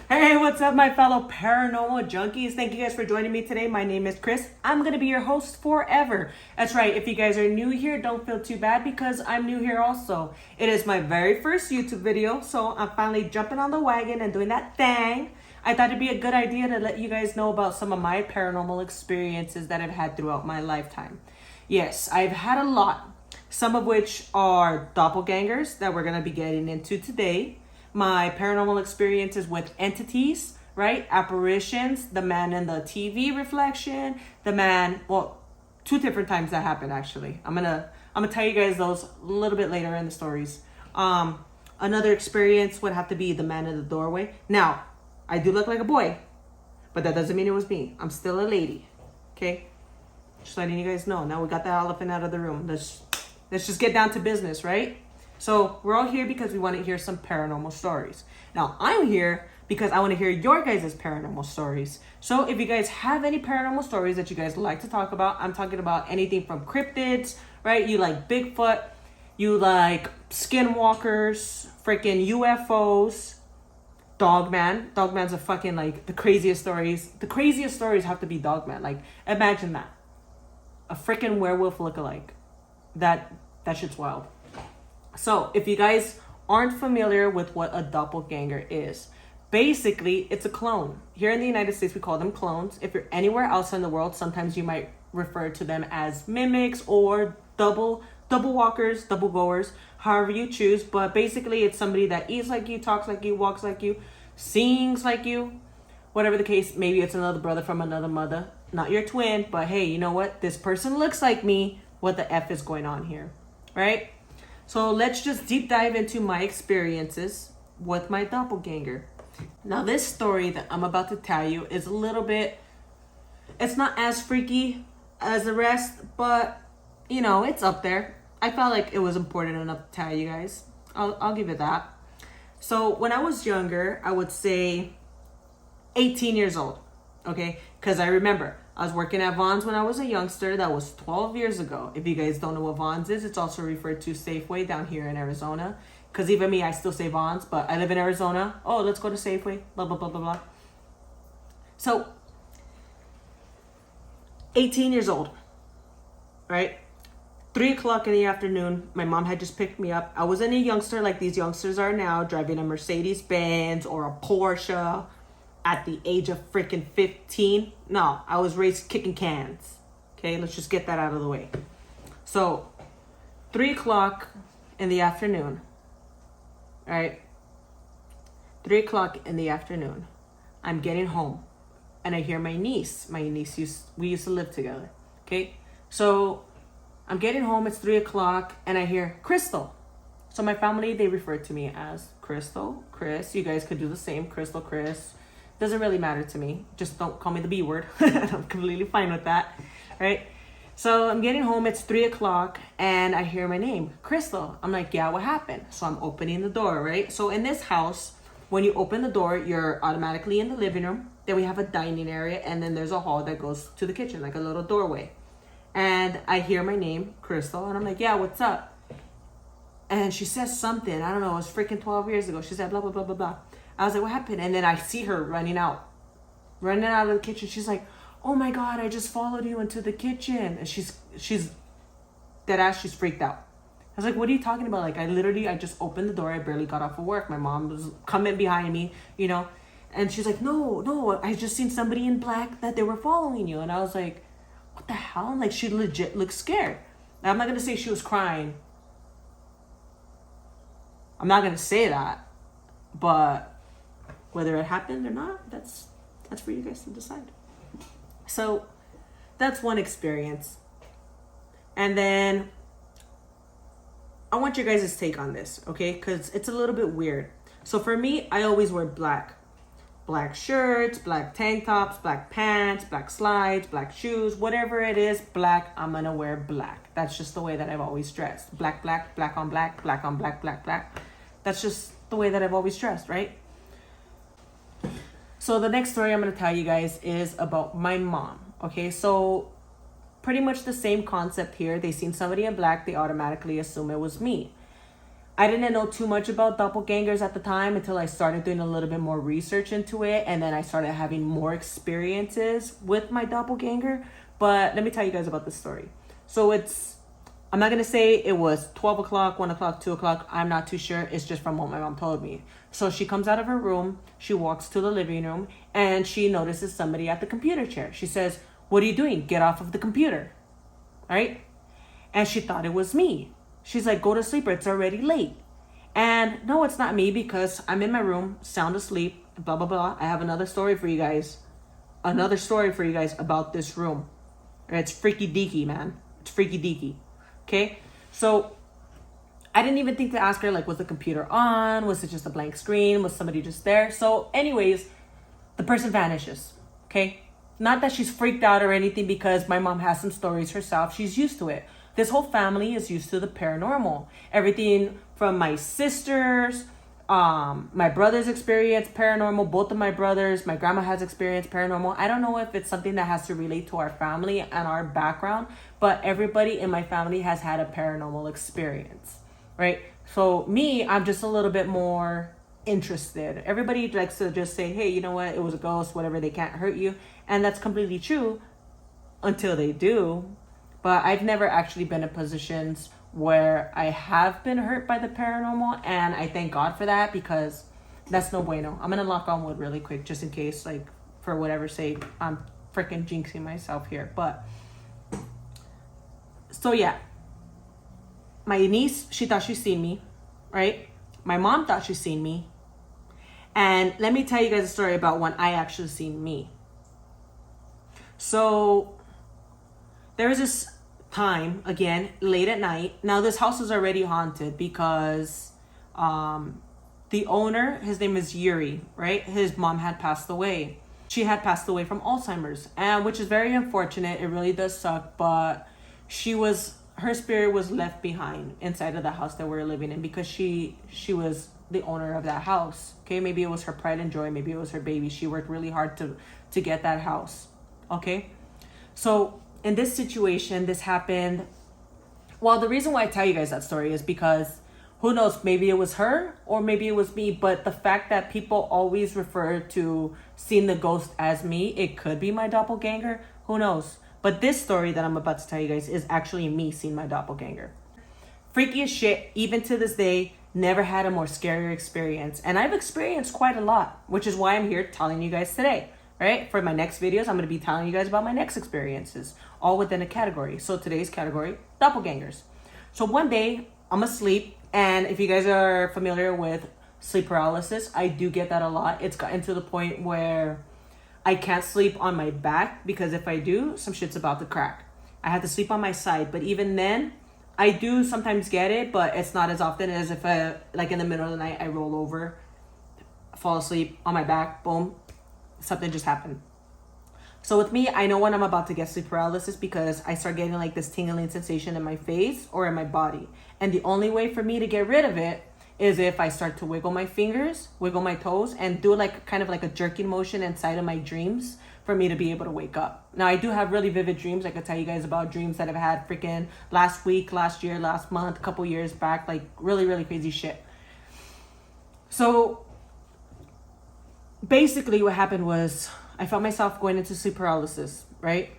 Hey, what's up, my fellow paranormal junkies? Thank you guys for joining me today. My name is Chris. I'm going to be your host forever. That's right. If you guys are new here, don't feel too bad because I'm new here also. It is my very first YouTube video, so I'm finally jumping on the wagon and doing that thing. I thought it'd be a good idea to let you guys know about some of my paranormal experiences that I've had throughout my lifetime. Yes, I've had a lot, some of which are doppelgangers that we're going to be getting into today. My paranormal experiences with entities, right? Apparitions, the man in the TV reflection, the man, well, two different times that happened actually. I'm gonna tell you guys those a little bit later in the stories. Another experience would have to be the man in the doorway. Now, I do look like a boy, but that doesn't mean it was me. I'm still a lady. Okay? Just letting you guys know. Now we got the elephant out of the room. Let's just get down to business, right? So we're all here because we want to hear some paranormal stories. Now, I'm here because I want to hear your guys' paranormal stories. So if you guys have any paranormal stories that you guys like to talk about, I'm talking about anything from cryptids, right? You like Bigfoot, you like skinwalkers, freaking UFOs, Dogman. Dogman's a fucking like the craziest stories. The craziest stories have to be Dogman. Like, imagine that. A freaking werewolf lookalike. That shit's wild. So, if you guys aren't familiar with what a doppelganger is, basically, it's a clone. Here in the United States, we call them clones. If you're anywhere else in the world, sometimes you might refer to them as mimics or double walkers, double goers, however you choose. But basically, it's somebody that eats like you, talks like you, walks like you, sings like you, whatever the case. Maybe it's another brother from another mother, not your twin, but hey, you know what? This person looks like me. What the F is going on here, right? So let's just deep dive into my experiences with my doppelganger. Now, this story that I'm about to tell you is a little bit, it's not as freaky as the rest, but, you know, it's up there. I felt like it was important enough to tell you guys. I'll give it that. So when I was younger, I would say 18 years old, okay? Because I remember I was working at Vons when I was a youngster. That was 12 years ago. If you guys don't know what Vons is, it's also referred to Safeway down here in Arizona. Because even me, I still say Vons, but I live in Arizona. Oh, let's go to Safeway, blah, blah, blah, blah, blah. So, 18 years old, right? 3 o'clock in the afternoon, my mom had just picked me up. I wasn't a youngster like these youngsters are now, driving a Mercedes-Benz or a Porsche at the age of freaking 15. No, I was raised kicking cans. Okay, let's just get that out of the way. So, 3 o'clock in the afternoon, right? 3 o'clock in the afternoon, I'm getting home and I hear my niece. We used to live together. Okay, so I'm getting home, it's 3 o'clock, and I hear Crystal. So my family, they refer to me as Crystal, Chris. You guys could do the same, Crystal, Chris. Doesn't really matter to me. Just don't call me the B word. I'm completely fine with that, right? So I'm getting home, it's 3 o'clock, and I hear my name, Crystal. I'm like, yeah, what happened? So I'm opening the door, right? So in this house, when you open the door, you're automatically in the living room. Then we have a dining area, and then there's a hall that goes to the kitchen, like a little doorway. And I hear my name, Crystal, and I'm like, yeah, what's up? And she says something, I don't know, it was freaking 12 years ago. She said, blah, blah, blah, blah, blah. I was like, what happened? And then I see her running out of the kitchen. She's like, oh my God, I just followed you into the kitchen. And she's dead ass, she's freaked out. I was like, what are you talking about? Like, I just opened the door. I barely got off of work. My mom was coming behind me, you know. And she's like, no, I just seen somebody in black that they were following you. And I was like, what the hell? Like, she legit looked scared. Now, I'm not going to say she was crying. I'm not going to say that. But whether it happened or not, that's for you guys to decide. So that's one experience. And then I want your guys' take on this, okay? Because it's a little bit weird. So for me, I always wear black. Black shirts, black tank tops, black pants, black slides, black shoes, whatever it is, black, I'm going to wear black. That's just the way that I've always dressed. Black, black, black on black, black on black, black, black. That's just the way that I've always dressed, right? So the next story I'm going to tell you guys is about my mom. Okay, so pretty much the same concept here. They seen somebody in black, they automatically assume it was me. I didn't know too much about doppelgangers at the time until I started doing a little bit more research into it. And then I started having more experiences with my doppelganger. But let me tell you guys about this story. So I'm not going to say it was 12 o'clock, 1 o'clock, 2 o'clock. I'm not too sure. It's just from what my mom told me. So she comes out of her room. She walks to the living room and she notices somebody at the computer chair. She says, "What are you doing? Get off of the computer." Right? And she thought it was me. She's like, "Go to sleep or it's already late." And no, it's not me because I'm in my room, sound asleep, blah, blah, blah. I have another story for you guys. Another story for you guys about this room. It's freaky deaky, man. It's freaky deaky. Okay? So I didn't even think to ask her, like, was the computer on? Was it just a blank screen? Was somebody just there? So anyways, the person vanishes. Okay? Not that she's freaked out or anything because my mom has some stories herself. She's used to it. This whole family is used to the paranormal. Everything from my sisters, my brother's experience paranormal, both of my brothers, my grandma has experienced paranormal. I don't know if it's something that has to relate to our family and our background, but everybody in my family has had a paranormal experience, right? So me, I'm just a little bit more interested. Everybody likes to just say, "Hey, you know what? It was a ghost, whatever, they can't hurt you." And that's completely true until they do. But I've never actually been in positions where I have been hurt by the paranormal, and I thank God for that because that's no bueno. I'm gonna knock on wood really quick just in case, like, for whatever sake, I'm freaking jinxing myself here. But so yeah, my niece, she thought she seen me, right? My mom thought she seen me. And let me tell you guys a story about when I actually seen me. So there was this time, again, late at night. Now this house is already haunted because the owner, his name is Yuri, right? His mom had passed away. She had passed away from Alzheimer's, and which is very unfortunate. It really does suck, but her spirit was left behind inside of the house that we're living in because she was the owner of that house. Okay, maybe it was her pride and joy, maybe it was her baby. She worked really hard to get that house. Okay, so in this situation, this happened. Well, the reason why I tell you guys that story is because who knows, maybe it was her or maybe it was me, but the fact that people always refer to seeing the ghost as me, it could be my doppelganger, who knows. But this story that I'm about to tell you guys is actually me seeing my doppelganger. Freaky as shit, even to this day, never had a more scarier experience. And I've experienced quite a lot, which is why I'm here telling you guys today. Right? For my next videos, I'm going to be telling you guys about my next experiences, all within a category. So today's category, doppelgangers. So one day, I'm asleep, and if you guys are familiar with sleep paralysis, I do get that a lot. It's gotten to the point where I can't sleep on my back because if I do, some shit's about to crack. I have to sleep on my side, but even then, I do sometimes get it, but it's not as often as if like in the middle of the night, I roll over, fall asleep on my back, boom, something just happened. So with me, I know when I'm about to get sleep paralysis because I start getting like this tingling sensation in my face or in my body. And the only way for me to get rid of it is if I start to wiggle my fingers, wiggle my toes, and do like kind of like a jerking motion inside of my dreams for me to be able to wake up. Now, I do have really vivid dreams. I could tell you guys about dreams that I've had freaking last week, last year, last month, a couple years back, like really, really crazy shit. So basically what happened was I felt myself going into sleep paralysis, right?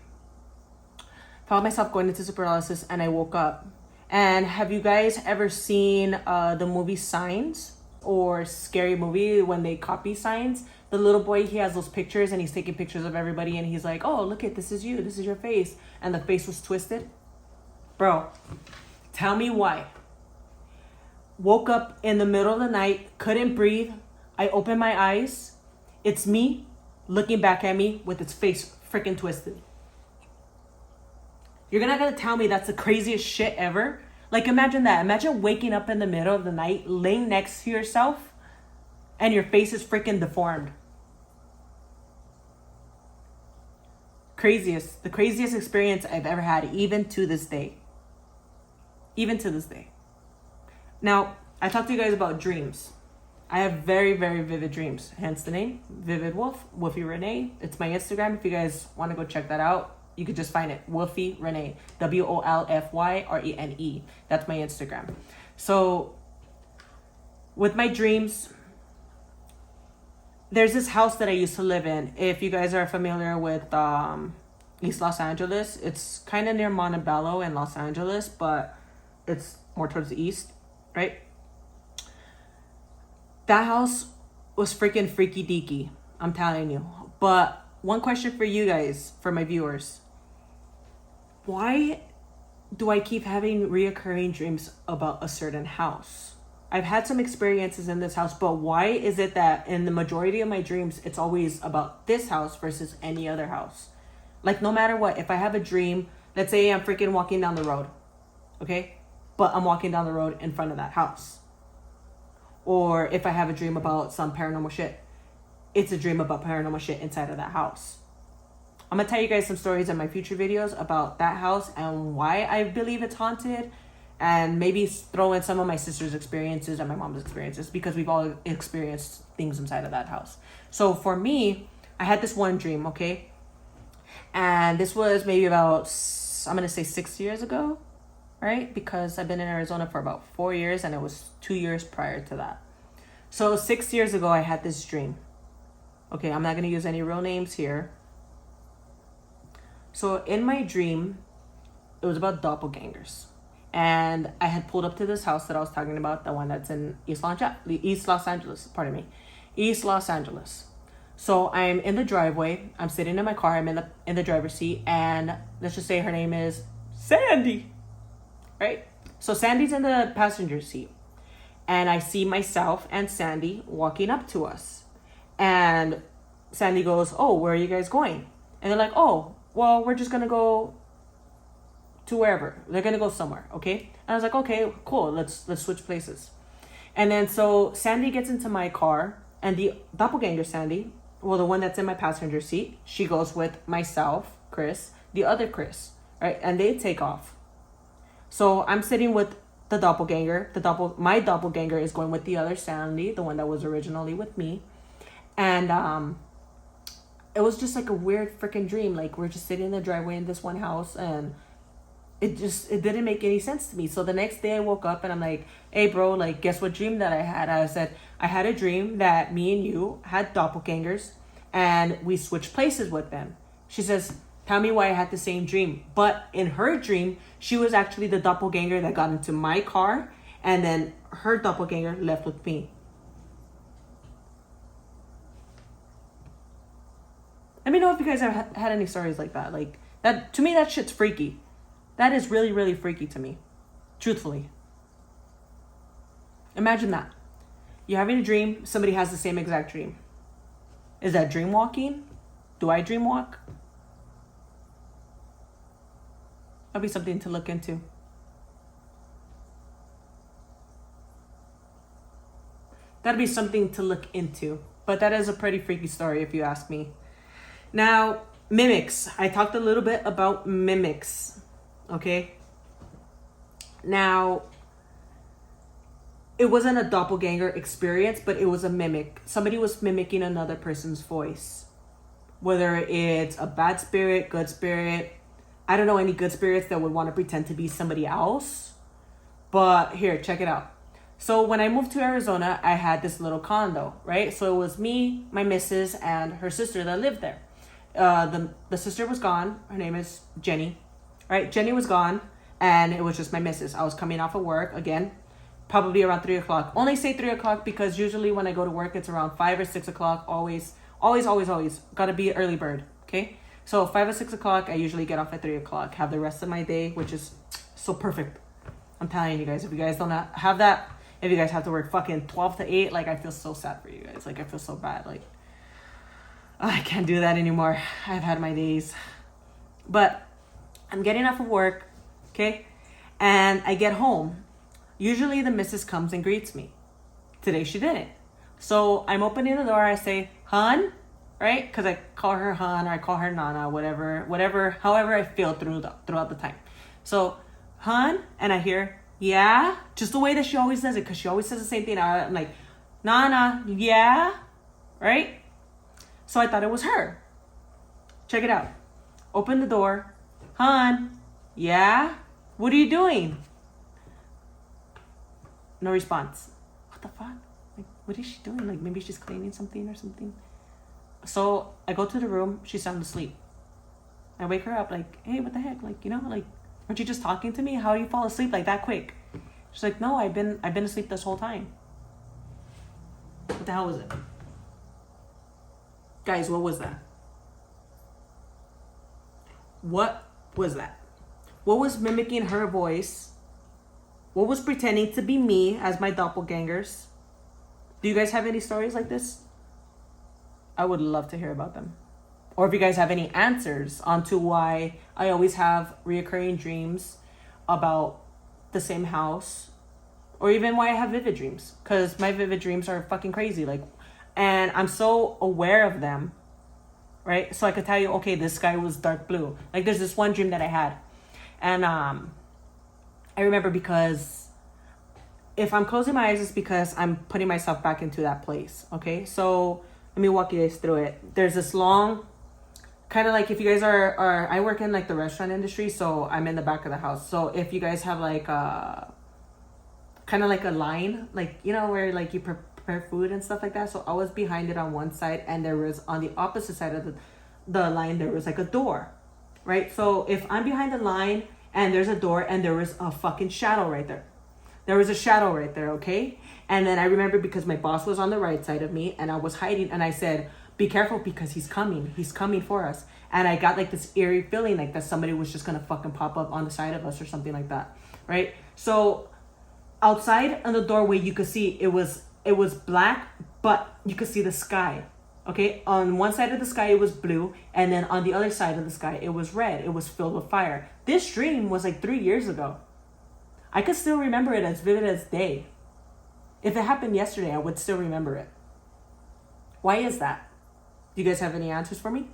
Felt myself going into sleep paralysis and I woke up. And have you guys ever seen the movie Signs or Scary Movie when they copy Signs? The little boy, he has those pictures and he's taking pictures of everybody and he's like, "Oh, look at, this is you, this is your face." And the face was twisted. Bro, tell me why. Woke up in the middle of the night, couldn't breathe. I opened my eyes. It's me looking back at me with its face freaking twisted. You're not gonna tell me that's the craziest shit ever? Like, imagine that. Imagine waking up in the middle of the night, laying next to yourself, and your face is freaking deformed. The craziest experience I've ever had, even to this day. Even to this day. Now, I talked to you guys about dreams. I have very, very vivid dreams, hence the name, Vivid Wolf, Wolfie Renee. It's my Instagram. If you guys want to go check that out, you could just find it, Wolfie Renee, WOLFYRENE. That's my Instagram. So with my dreams, there's this house that I used to live in. If you guys are familiar with East Los Angeles, it's kind of near Montebello in Los Angeles, but it's more towards the east, right? That house was freaking freaky deaky, I'm telling you. But one question for you guys, for my viewers. Why do I keep having reoccurring dreams about a certain house? I've had some experiences in this house, but why is it that in the majority of my dreams, it's always about this house versus any other house? Like, no matter what, if I have a dream, let's say I'm freaking walking down the road, okay? But I'm walking down the road in front of that house. Or if I have a dream about some paranormal shit, it's a dream about paranormal shit inside of that house. I'm going to tell you guys some stories in my future videos about that house and why I believe it's haunted, and maybe throw in some of my sister's experiences and my mom's experiences, because we've all experienced things inside of that house. So for me, I had this one dream, okay? And this was maybe about, I'm going to say 6 years ago, right? Because I've been in Arizona for about 4 years, and it was 2 years prior to that. So 6 years ago, I had this dream. Okay, I'm not going to use any real names here. So in my dream, it was about doppelgangers. And I had pulled up to this house that I was talking about, the one that's in East Los Angeles, East Los Angeles. So I'm in the driveway. I'm sitting in my car. I'm in the driver's seat. And let's just say her name is Sandy, right? So Sandy's in the passenger seat. And I see myself and Sandy walking up to us. And Sandy goes, "Oh, where are you guys going?" And they're like, "Oh, well, we're just going to go to wherever. They're going to go somewhere, okay?" And I was like, "Okay, cool. Let's switch places." And then so Sandy gets into my car, and the doppelganger Sandy, well, the one that's in my passenger seat, she goes with myself, Chris, the other Chris, right? And they take off. So I'm sitting with the doppelganger. My doppelganger is going with the other Sandy, the one that was originally with me. And it was just like a weird freaking dream. Like, we're just sitting in the driveway in this one house, and it didn't make any sense to me. So the next day I woke up and I'm like, "Hey bro, like, guess what dream that I had?" I said, "I had a dream that me and you had doppelgangers and we switched places with them." She says, "Tell me why I had the same dream." But in her dream, she was actually the doppelganger that got into my car, and then her doppelganger left with me. Let me know if you guys have had any stories like that. Like, that, to me, that shit's freaky. That is really, really freaky to me. Truthfully. Imagine that. You're having a dream, somebody has the same exact dream. Is that dream walking? Do I dream walk? That'd be something to look into. That'd be something to look into. But that is a pretty freaky story if you ask me. Now, mimics. I talked a little bit about mimics. Okay? Now, it wasn't a doppelganger experience, but it was a mimic. Somebody was mimicking another person's voice. Whether it's a bad spirit, good spirit. I don't know any good spirits that would want to pretend to be somebody else. But here, check it out. So when I moved to Arizona, I had this little condo, right? So it was me, my missus, and her sister that lived there. The sister was gone. Her name is Jenny, right? Jenny was gone, and it was just my missus. I was coming off of work, again, probably around 3 o'clock. Only say 3 o'clock because usually when I go to work, it's around 5 or 6 o'clock. Always. Gotta be an early bird, okay? So 5 or 6 o'clock, I usually get off at 3 o'clock. Have the rest of my day, which is so perfect. I'm telling you guys, if you guys don't have that, if you guys have to work fucking 12 to 8, like, I feel so sad for you guys. Like, I feel so bad. Like, I can't do that anymore. I've had my days. But I'm getting off of work, okay? And I get home. Usually the missus comes and greets me. Today she didn't. So I'm opening the door. I say, "Hun," right? Because I call her Hun or I call her Nana, whatever, however I feel throughout the time. So, "Hun," and I hear, "Yeah," just the way that she always does it, because she always says the same thing. I'm like, "Nana, yeah," right? So I thought it was her. Check it out. Open the door. "Hun, yeah? What are you doing?" No response. What the fuck? what is she doing? Like, maybe she's cleaning something or something. So I go to the room. She's sound asleep. I wake her up like, hey, what the heck? Like, you know, like, aren't you just talking to me? How do you fall asleep like that quick? She's like, no, I've been asleep this whole time. What the hell was it? Guys, what was that? What was that? What was mimicking her voice? What was pretending to be me as my doppelgangers? Do you guys have any stories like this? I would love to hear about them. Or if you guys have any answers onto why I always have reoccurring dreams about the same house, or even why I have vivid dreams, because my vivid dreams are fucking crazy. Like, and I'm so aware of them, right? So I could tell you, okay, this sky was dark blue. Like, there's this one dream that I had, and I remember, because if I'm closing my eyes, it's because I'm putting myself back into that place. Okay, so let me walk you guys through it. There's this long, kind of like, if you guys are I work in like the restaurant industry, so I'm in the back of the house. So if you guys have like kind of like a line, like, you know, where like you prepare food and stuff like that. So I was behind it on one side, and there was on the opposite side of the line, there was like a door, right? So if I'm behind the line and there's a door and there was a fucking shadow right there. There was a shadow right there, okay? And then I remember, because my boss was on the right side of me and I was hiding, and I said, be careful, because he's coming for us. And I got like this eerie feeling like that somebody was just gonna fucking pop up on the side of us or something like that, right? So outside on the doorway, you could see it was black, but you could see the sky. Okay, on one side of the sky it was blue, and then on the other side of the sky it was red. It was filled with fire. This dream was like 3 years ago. I could still remember it as vivid as day. If it happened yesterday, I would still remember it. Why is that? Do you guys have any answers for me?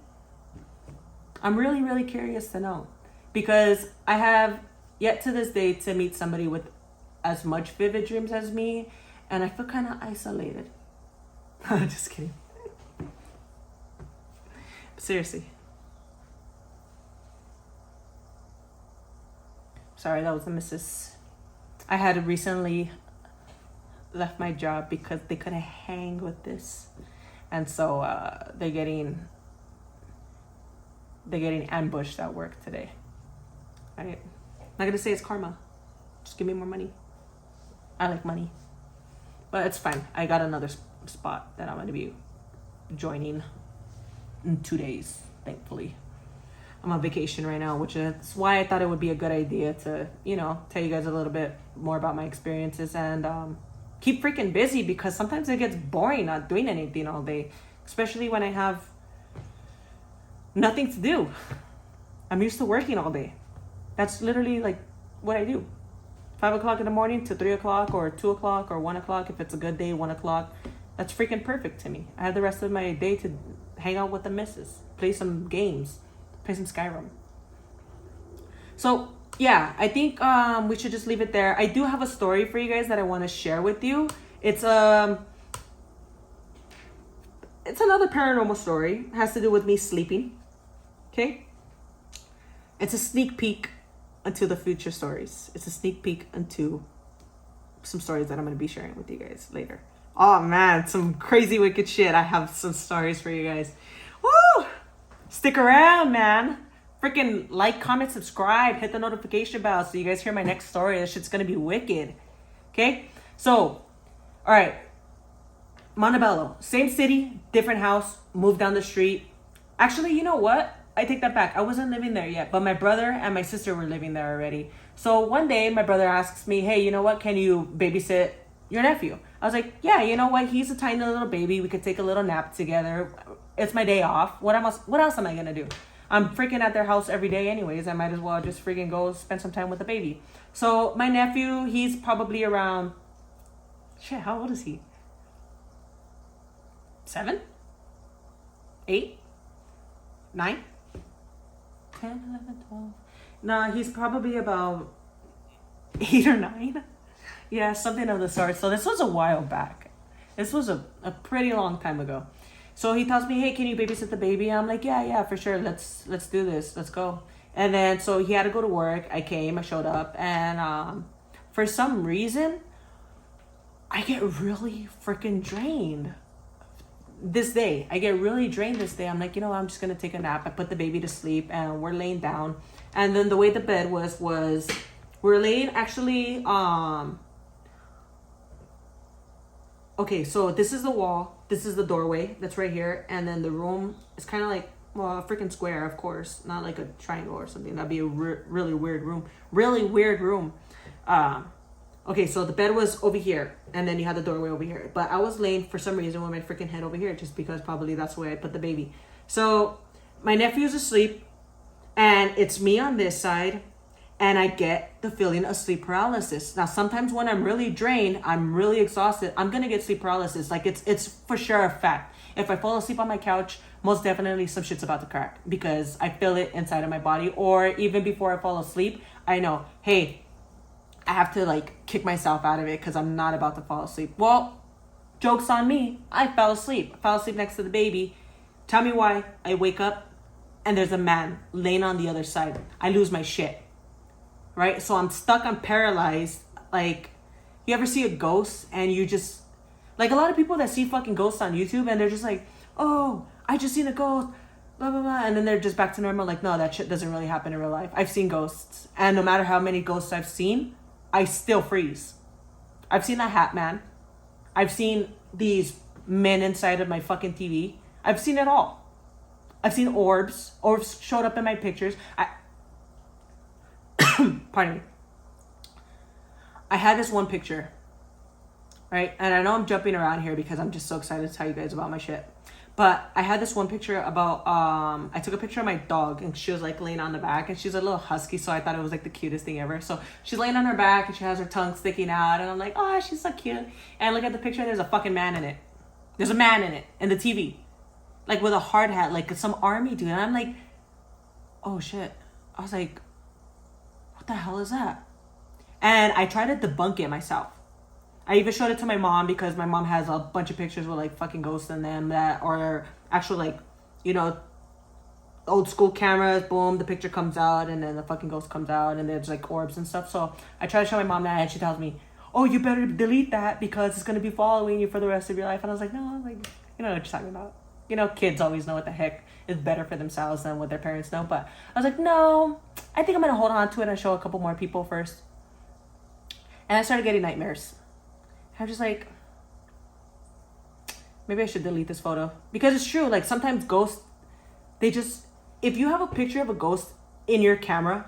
I'm really, really curious to know, because I have yet to this day to meet somebody with as much vivid dreams as me, and I feel kind of isolated. Just kidding. Seriously. Sorry, that was the missus. I had recently left my job because they couldn't hang with this, and so they're getting ambushed at work today. I'm not gonna say it's karma. Just give me more money. I like money, but it's fine. I got another spot that I'm gonna be joining in 2 days, thankfully. I'm on vacation right now, which is why I thought it would be a good idea to, you know, tell you guys a little bit more about my experiences and keep freaking busy, because sometimes it gets boring not doing anything all day, especially when I have nothing to do. I'm used to working all day. That's literally like what I do. 5 o'clock in the morning to 3 o'clock or 2 o'clock or 1 o'clock. If it's a good day, 1 o'clock. That's freaking perfect to me. I have the rest of my day to hang out with the missus, play some games, play some Skyrim. So yeah, I think we should just leave it there. I do have a story for you guys that I want to share with you. It's another paranormal story. It has to do with me sleeping. Okay? It's a sneak peek into the future stories. It's a sneak peek into some stories that I'm going to be sharing with you guys later. Oh man, some crazy wicked shit. I have some stories for you guys. Woo! Stick around, man. Freaking like, comment, subscribe, hit the notification bell so you guys hear my next story. This shit's gonna be wicked. Okay? So, all right. Montebello, same city, different house, moved down the street. Actually, you know what? I take that back. I wasn't living there yet, but my brother and my sister were living there already. So one day, my brother asks me, hey, you know what? Can you babysit your nephew? I was like, yeah, you know what? He's a tiny little baby. We could take a little nap together. It's my day off. What else am I going to do? I'm freaking at their house every day anyways. I might as well just freaking go spend some time with the baby. So my nephew, he's probably around, how old is he? 7? 8? 9? 10, 11, 12. No, he's probably about 8 or 9. Yeah, something of the sort. So this was a while back. This was a pretty long time ago. So he tells me, hey, can you babysit the baby? I'm like, yeah, for sure. Let's do this. Let's go. And then, so he had to go to work. I showed up. And for some reason, I get really freaking drained this day. I get really drained this day. I'm like, you know, I'm just gonna take a nap. I put the baby to sleep and we're laying down. And then the way the bed was we're laying actually, okay, so this is the wall, this is the doorway that's right here, and then the room is kind of like, well, a freaking square, of course, not like a triangle or something. That'd be a really weird room. Really weird room. Okay, so the bed was over here, and then you had the doorway over here. But I was laying for some reason with my freaking head over here, just because probably that's the way I put the baby. So my nephew's asleep, and it's me on this side, and I get the feeling of sleep paralysis. Now, sometimes when I'm really drained, I'm really exhausted, I'm gonna get sleep paralysis. Like it's for sure a fact. If I fall asleep on my couch, most definitely some shit's about to crack because I feel it inside of my body. Or even before I fall asleep, I know, hey, I have to like kick myself out of it because I'm not about to fall asleep. Well, joke's on me. I fell asleep. I fell asleep next to the baby. Tell me why. I wake up and there's a man laying on the other side. I lose my shit. Right? So I'm stuck. I'm paralyzed. Like, you ever see a ghost and you just, like a lot of people that see fucking ghosts on YouTube and they're just like, oh, I just seen a ghost, blah, blah, blah. And then they're just back to normal. Like, no, that shit doesn't really happen in real life. I've seen ghosts. And no matter how many ghosts I've seen, I still freeze. I've seen a hat man. I've seen these men inside of my fucking TV. I've seen it all. I've seen orbs. Orbs showed up in my pictures. Pardon me. I had this one picture, right? And I know I'm jumping around here because I'm just so excited to tell you guys about my shit. But I had this one picture about, I took a picture of my dog and she was like laying on the back and she's a little husky. So I thought it was like the cutest thing ever. So she's laying on her back and she has her tongue sticking out. And I'm like, oh, she's so cute. And I look at the picture and there's a fucking man in it. There's a man in it, in the TV. Like with a hard hat, like some army dude. And I'm like, oh shit. I was like, what the hell is that? And I tried to debunk it myself. I even showed it to my mom because my mom has a bunch of pictures with like fucking ghosts in them that are actual like, you know, old school cameras. Boom, the picture comes out and then the fucking ghost comes out and there's like orbs and stuff. So I try to show my mom that and she tells me, oh, you better delete that because it's going to be following you for the rest of your life. And I was like, no, like, you know what you're talking about. You know, kids always know what the heck is better for themselves than what their parents know. But I was like, no, I think I'm going to hold on to it and show a couple more people first. And I started getting nightmares. I'm just like, maybe I should delete this photo. Because it's true, like sometimes ghosts, they just, if you have a picture of a ghost in your camera,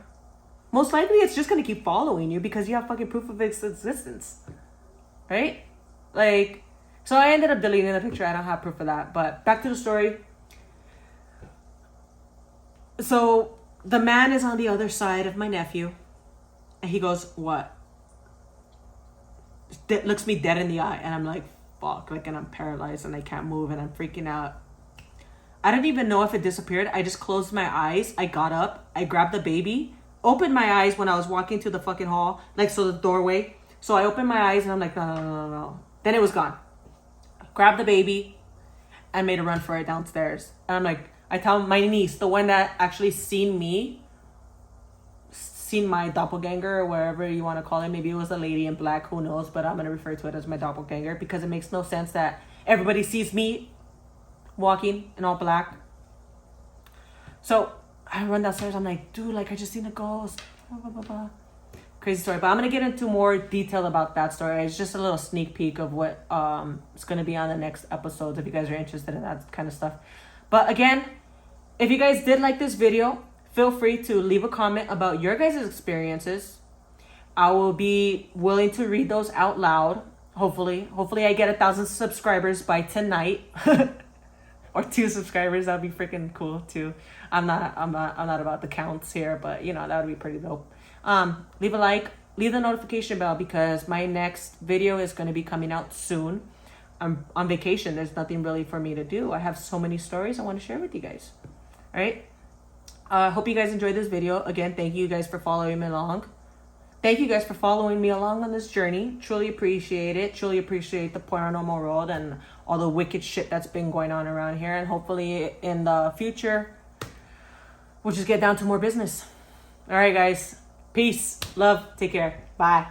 most likely it's just going to keep following you because you have fucking proof of its existence. Right? Like, so I ended up deleting the picture. I don't have proof of that. But back to the story. So the man is on the other side of my nephew. And he goes, what? Looks me dead in the eye. And I'm like, fuck. Like, and I'm paralyzed and I can't move and I'm freaking out. I don't even know if it disappeared. I just closed my eyes. I got up. I grabbed the baby. Opened my eyes when I was walking to the fucking hall. Like, so the doorway. So I opened my eyes and I'm like, no. Then it was gone. Grabbed the baby and made a run for it downstairs. And I'm like, I tell my niece, the one that actually seen my doppelganger or wherever you want to call it. Maybe it was a lady in black, who knows, but I'm going to refer to it as my doppelganger because it makes no sense that everybody sees me walking in all black. So I run downstairs. I'm like, dude, like I just seen a ghost. Blah, blah, blah, blah. Crazy story, but I'm going to get into more detail about that story. It's just a little sneak peek of what is going to be on the next episodes if you guys are interested in that kind of stuff. But again, if you guys did like this video, feel free to leave a comment about your guys' experiences. I will be willing to read those out loud. Hopefully I get 1,000 subscribers by tonight. Or 2 subscribers. That'd be freaking cool too. I'm not about the counts here, but you know, that would be pretty dope. Leave a like, leave the notification bell because my next video is going to be coming out soon. I'm on vacation. There's nothing really for me to do. I have so many stories I want to share with you guys. All right. Hope you guys enjoyed this video. Again, thank you guys for following me along. Thank you guys for following me along on this journey. Truly appreciate it. Truly appreciate the paranormal world and all the wicked shit that's been going on around here. And hopefully in the future, we'll just get down to more business. All right, guys. Peace. Love. Take care. Bye.